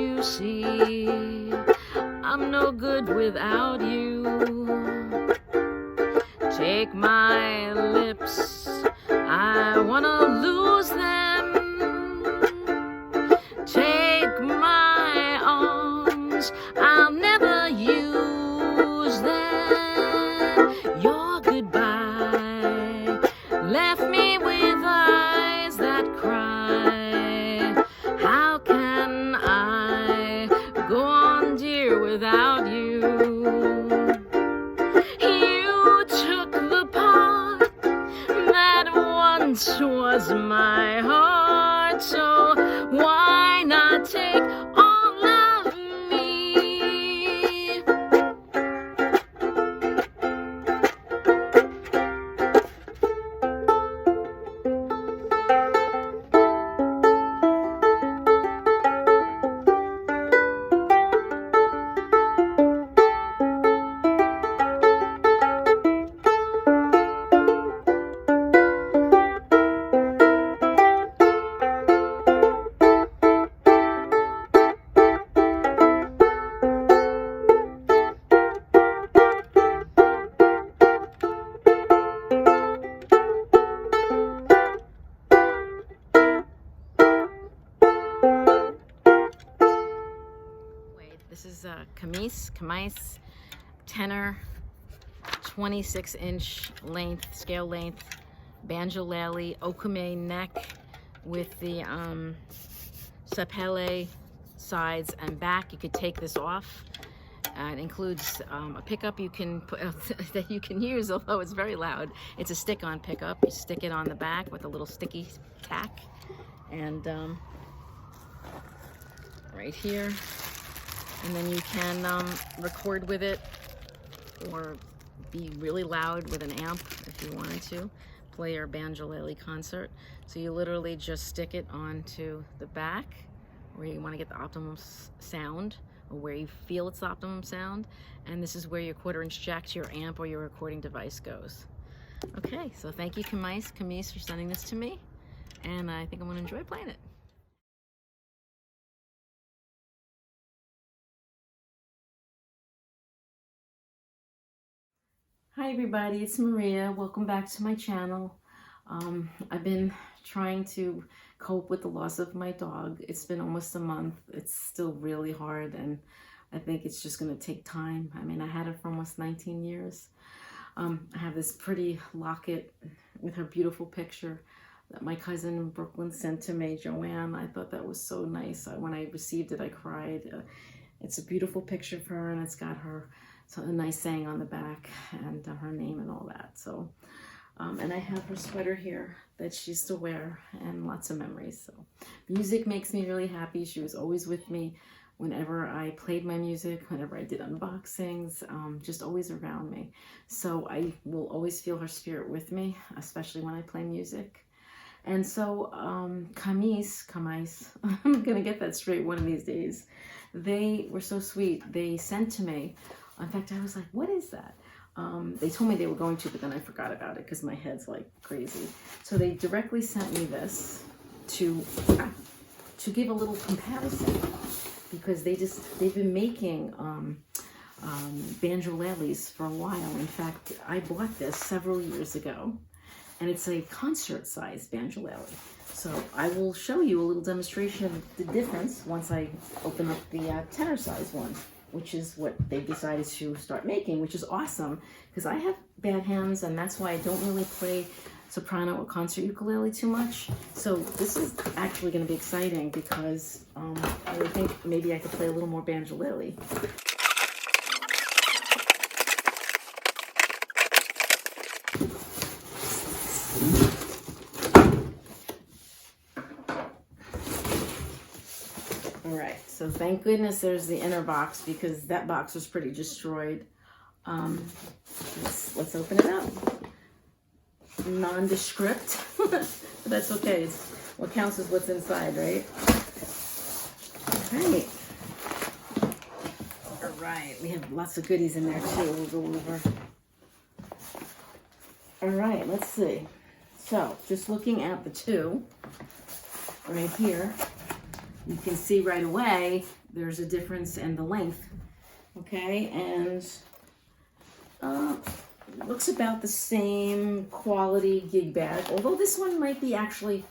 you see, I'm no good without you. Take my lips, I wanna lose them. Take my arms, I'll never use them. Your goodbye left me with eyes that cry. How can I go on, dear, without you? You took the part that once was my heart, so why not take all of me? This is Kmise Tenor 26-inch length, scale length, Banjolele Okume neck with the sapele sides and back. You could take this off. It includes a pickup you can put that you can use, although it's very loud. It's a stick-on pickup. You stick it on the back with a little sticky tack, and right here. And then you can record with it or be really loud with an amp if you wanted to, play your Banjolele concert. So you literally just stick it onto the back where you want to get the optimum sound, or where you feel it's the optimum sound. And this is where your 1/4-inch jack to your amp or your recording device goes. Okay, so thank you, Kmise, for sending this to me. And I think I'm going to enjoy playing it. Hi everybody, it's Maria. Welcome back to my channel. I've been trying to cope with the loss of my dog. It's been almost a month. It's still really hard, and I think it's just going to take time. I mean, I had her for almost 19 years. I have this pretty locket with her beautiful picture that my cousin in Brooklyn sent to me, Joanne. I thought that was so nice. When I received it, I cried. It's a beautiful picture of her, and it's got her a nice saying on the back and her name and all that. So, and I have her sweater here that she used to wear, and lots of memories. So music makes me really happy. She was always with me whenever I played my music, whenever I did unboxings, just always around me. So I will always feel her spirit with me, especially when I play music. And so Kmise, I'm gonna get that straight one of these days. They were so sweet. They sent to me, in fact, I was like, what is that? They told me they were going to, but then I forgot about it because my head's like crazy. So they directly sent me this to give a little comparison, because they've been making banjoleles for a while. In fact, I bought this several years ago, and it's a concert size banjolele. So I will show you a little demonstration of the difference once I open up the tenor size one, which is what they decided to start making, which is awesome, because I have bad hands, and that's why I don't really play soprano or concert ukulele too much. So this is actually going to be exciting, because I think maybe I could play a little more banjolele. All right, so thank goodness there's the inner box, because that box was pretty destroyed. Let's open it up. Nondescript, but that's okay. It's what counts is what's inside, right? All right, we have lots of goodies in there too. We'll go over. All right, let's see. So just looking at the two right here, you can see right away there's a difference in the length. Okay, and looks about the same quality gig bag, although this one might be actually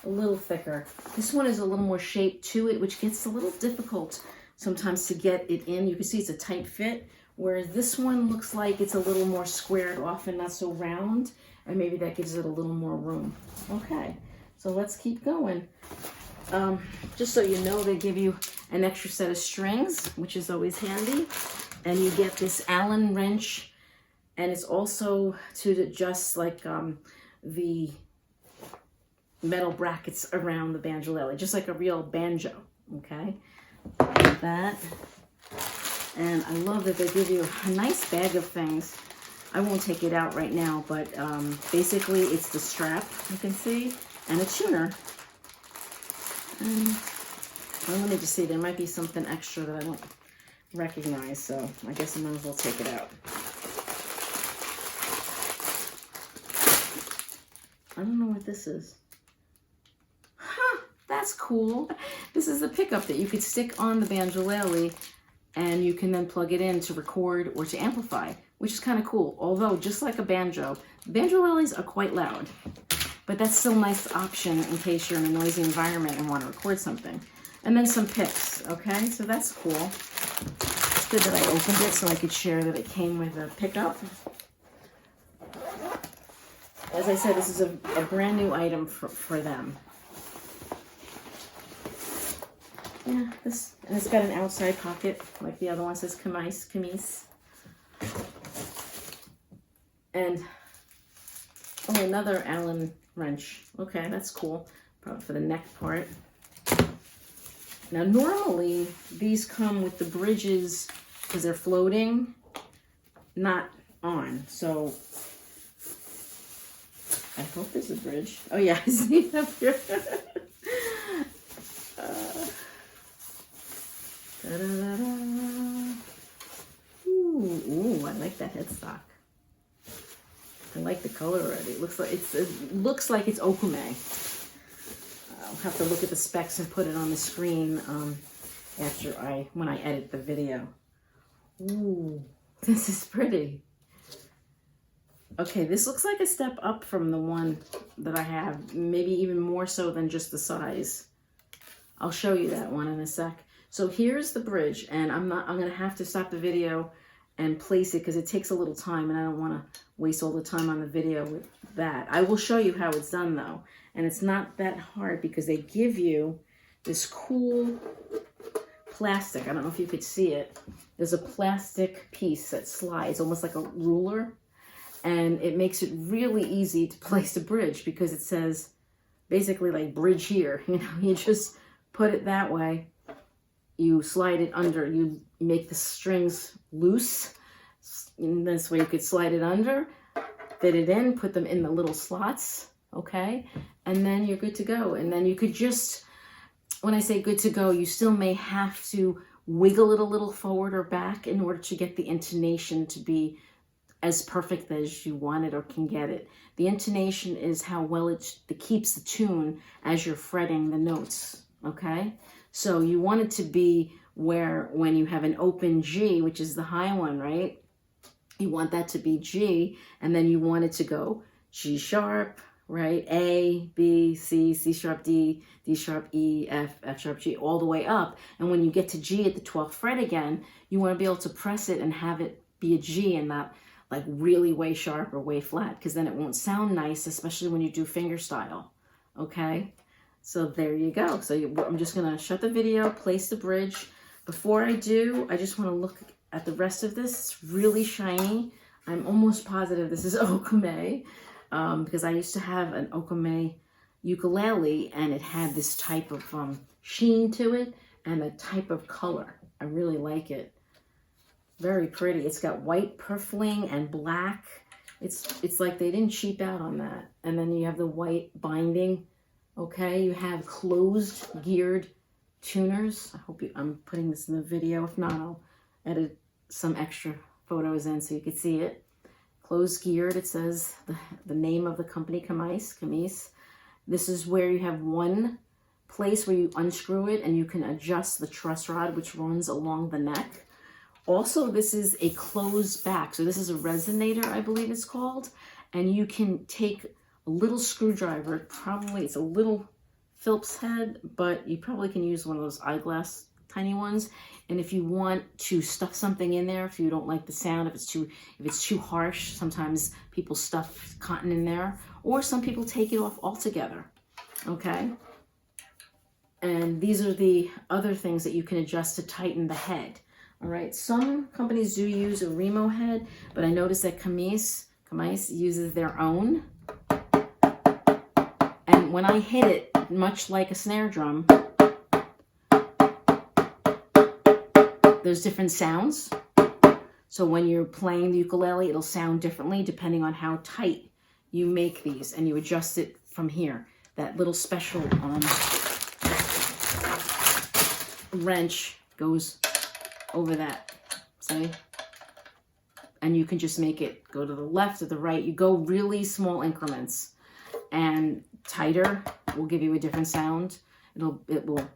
a little thicker. This one is a little more shape to it, which gets a little difficult sometimes to get it in. You can see it's a tight fit, whereas this one looks like it's a little more squared off and not so round, and maybe that gives it a little more room. Okay, so let's keep going. Just so you know, they give you an extra set of strings, which is always handy, and you get this Allen wrench, and it's also to adjust like the metal brackets around the banjolele, just like a real banjo. Okay, like that. And I love that they give you a nice bag of things. I won't take it out right now, but basically it's the strap, you can see, and a tuner. Well, let me just see, there might be something extra that I don't recognize, so I guess I might as well take it out. I don't know what this is. Huh, that's cool. This is the pickup that you could stick on the banjolele, and you can then plug it in to record or to amplify, which is kind of cool. Although, just like a banjo, banjoleles are quite loud, but that's still a nice option in case you're in a noisy environment and want to record something. And then some picks, okay? So that's cool. It's good that I opened it so I could share that it came with a pickup. As I said, this is a brand new item for them. Yeah, this, and it's got an outside pocket, like the other one says Kmise. And, oh, another Allen wrench. Okay, that's cool. Probably for the neck part. Now, normally, these come with the bridges, because they're floating, not on. So, I hope there's a bridge. Oh, yeah, I see it up here. Ooh, I like that headstock. I like the color already. It looks like it's okame. I'll have to look at the specs and put it on the screen when I edit the video. Ooh, this is pretty. Okay, this looks like a step up from the one that I have, maybe even more so than just the size. I'll show you that one in a sec. So here's the bridge, and I'm gonna have to stop the video and place it because it takes a little time, and I don't want to waste all the time on the video with that. I will show you how it's done though, and it's not that hard because they give you this cool plastic. I don't know if you could see it. There's a plastic piece that slides, almost like a ruler, and it makes it really easy to place the bridge because it says basically like bridge here. You know, you just put it that way. You slide it under, you make the strings loose, and this way you could slide it under, fit it in, put them in the little slots, okay? And then you're good to go. And then you could just, when I say good to go, you still may have to wiggle it a little forward or back in order to get the intonation to be as perfect as you want it or can get it. The intonation is how well it keeps the tune as you're fretting the notes, okay? So you want it to be where when you have an open G, which is the high one, right? You want that to be G, and then you want it to go G sharp, right? A, B, C, C sharp, D, D sharp, E, F, F sharp, G, all the way up. And when you get to G at the 12th fret again, you want to be able to press it and have it be a G and not like really way sharp or way flat, because then it won't sound nice, especially when you do finger style, okay? So there you go. So I'm just going to shut the video, place the bridge. Before I do, I just want to look at the rest of this. It's really shiny. I'm almost positive this is okame because I used to have an okame ukulele, and it had this type of sheen to it and a type of color. I really like it. Very pretty. It's got white purfling and black. It's like they didn't cheap out on that. And then you have the white binding. Okay, you have closed geared tuners. I hope I'm putting this in the video. If not, I'll edit some extra photos in so you can see it. Closed geared, it says the name of the company, Kmise. This is where you have one place where you unscrew it and you can adjust the truss rod, which runs along the neck. Also, this is a closed back. So this is a resonator, I believe it's called. And you can take a little screwdriver, probably it's a little Phillips head, but you probably can use one of those eyeglass tiny ones. And if you want to stuff something in there, if you don't like the sound, if it's too harsh, sometimes people stuff cotton in there, or some people take it off altogether. Okay. And these are the other things that you can adjust to tighten the head. All right. Some companies do use a Remo head, but I noticed that Kmise uses their own. And when I hit it, much like a snare drum, there's different sounds. So when you're playing the ukulele, it'll sound differently depending on how tight you make these, and you adjust it from here. That little special wrench goes over that, see? And you can just make it go to the left or the right. You go really small increments, and tighter will give you a different sound. It will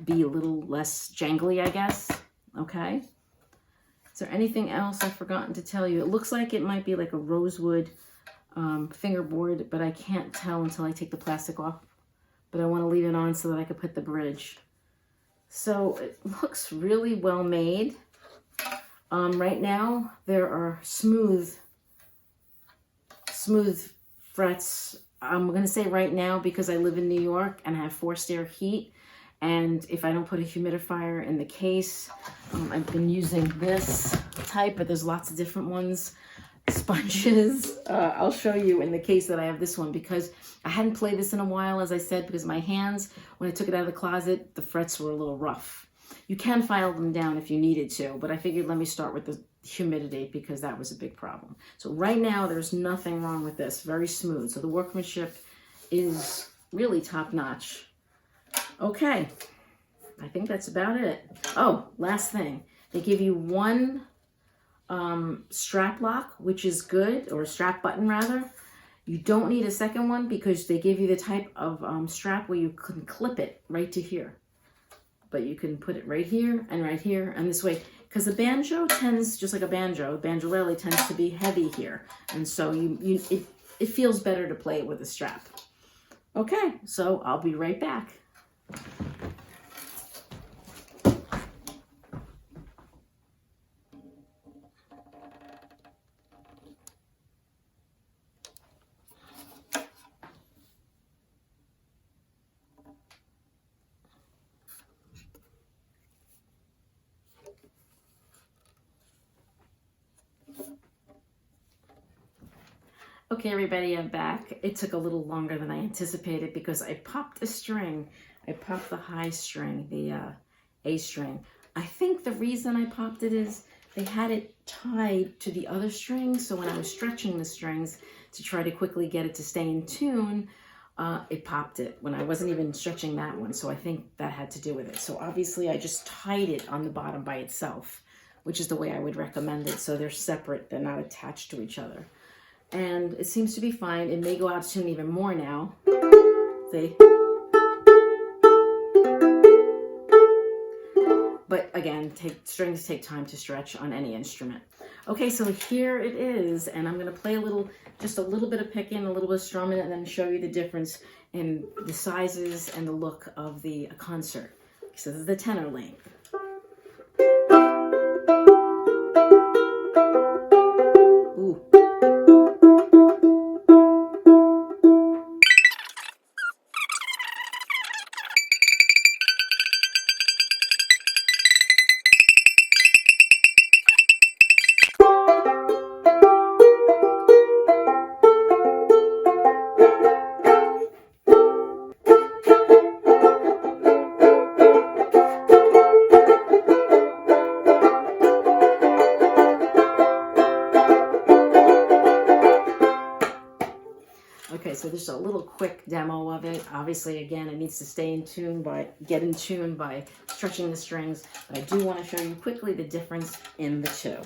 be a little less jangly, I guess. Okay. Is there anything else I've forgotten to tell you? It looks like it might be like a rosewood fingerboard, but I can't tell until I take the plastic off. But I want to leave it on so that I could put the bridge. So it looks really well made. Right now there are smooth frets. I'm going to say right now because I live in New York and I have forced air heat. And if I don't put a humidifier in the case, I've been using this type, but there's lots of different ones. Sponges. I'll show you in the case that I have this one because I hadn't played this in a while, as I said, because my hands, when I took it out of the closet, the frets were a little rough. You can file them down if you needed to, but I figured let me start with the humidity because that was a big problem. So right now, there's nothing wrong with this. Very smooth. So the workmanship is really top notch. Okay, I think that's about it. Oh, last thing. They give you one strap lock, which is good, or strap button rather. You don't need a second one because they give you the type of strap where you can clip it right to here. But you can put it right here and this way. Because the banjo tends, just like a banjo, banjolele tends to be heavy here. And so it feels better to play it with a strap. Okay, so I'll be right back. Okay, everybody, I'm back. It took a little longer than I anticipated because I popped a string. I popped the high string, the A string. I think the reason I popped it is they had it tied to the other string. So when I was stretching the strings to try to quickly get it to stay in tune, it popped it when I wasn't even stretching that one. So I think that had to do with it. So obviously I just tied it on the bottom by itself, which is the way I would recommend it. So they're separate, they're not attached to each other. And it seems to be fine. It may go out of tune even more now. See? But again, strings take time to stretch on any instrument. Okay, so here it is, and I'm going to play just a little bit of picking, a little bit of strumming, and then show you the difference in the sizes and the look of the concert. So this is the tenor length. Ooh. Okay, so just a little quick demo of it. Obviously, again, it needs to get in tune by stretching the strings. But I do want to show you quickly the difference in the two.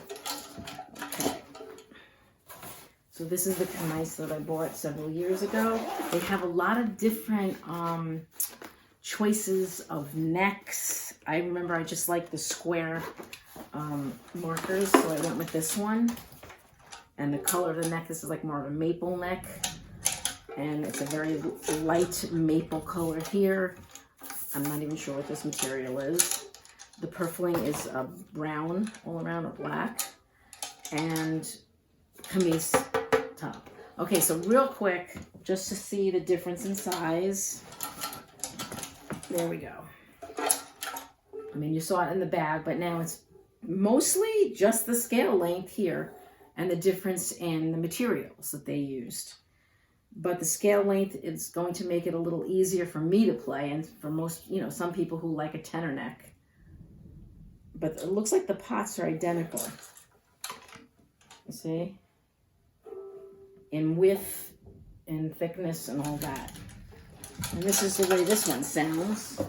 Okay. So this is the Kmise that I bought several years ago. They have a lot of different choices of necks. I remember I just like the square markers, so I went with this one. And the color of the neck, this is like more of a maple neck. And it's a very light maple color here. I'm not even sure what this material is. The purfling is brown all around, or black. And Kmise top. Okay, so real quick, just to see the difference in size. There we go. I mean, you saw it in the bag, but now it's mostly just the scale length here and the difference in the materials that they used. But the scale length is going to make it a little easier for me to play, and for most, you know, some people who like a tenor neck. But it looks like the pots are identical. You see? In width and thickness and all that. And this is the way this one sounds.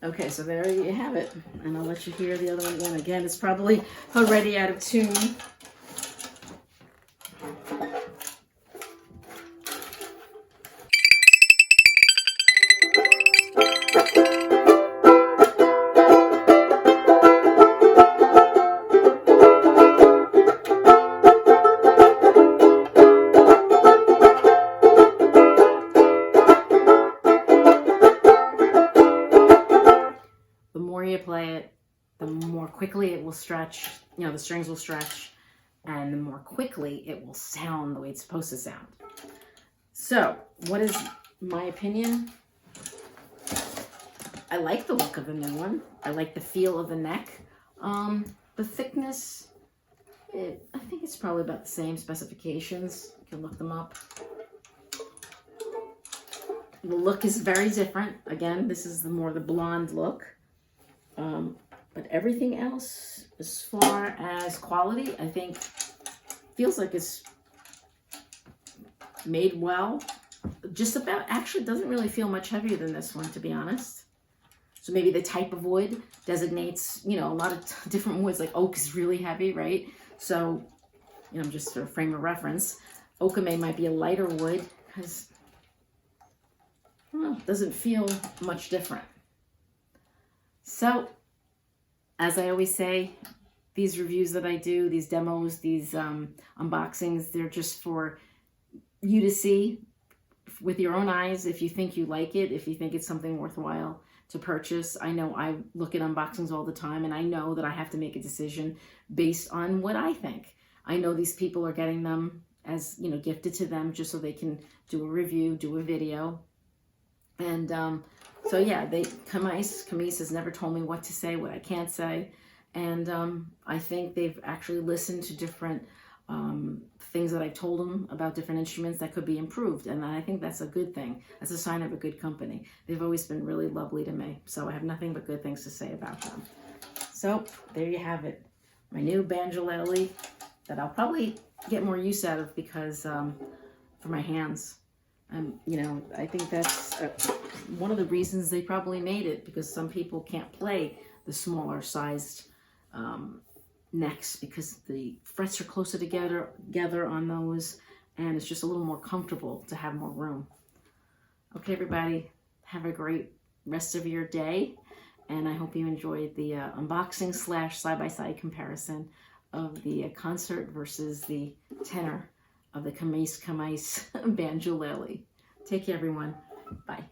Okay, so there you have it. And I'll let you hear the other one again. Again, it's probably already out of tune. The more you play it, the more quickly it will stretch, you know, the strings will stretch, and the more quickly it will sound the way it's supposed to sound. So, what is my opinion? I like the look of the new one. I like the feel of the neck. The thickness, I think it's probably about the same specifications. You can look them up. The look is very different. Again, this is more the blonde look. But everything else, as far as quality, I think feels like it's made well. Just about, actually doesn't really feel much heavier than this one, to be honest. So maybe the type of wood designates, you know, a lot of different woods. Like oak is really heavy, right? So, you know, just for a frame of reference, okame might be a lighter wood because, well, it doesn't feel much different. So, as I always say, these reviews that I do, these demos, these unboxings, they're just for you to see with your own eyes if you think you like it, if you think it's something worthwhile to purchase. I know I look at unboxings all the time, and I know that I have to make a decision based on what I think. I know these people are getting them as, you know, gifted to them just so they can do a review, do a video. And so yeah, Kmise has never told me what to say, what I can't say. And I think they've actually listened to different things that I've told them about different instruments that could be improved. And I think that's a good thing. That's a sign of a good company. They've always been really lovely to me. So I have nothing but good things to say about them. So there you have it. My new banjolele that I'll probably get more use out of because for my hands. You know, I think that's one of the reasons they probably made it, because some people can't play the smaller sized necks because the frets are closer together on those, and it's just a little more comfortable to have more room. Okay, everybody, have a great rest of your day, and I hope you enjoyed the unboxing / side-by-side comparison of the concert versus the tenor of the Kmise Banjolele. Take care, everyone. Bye.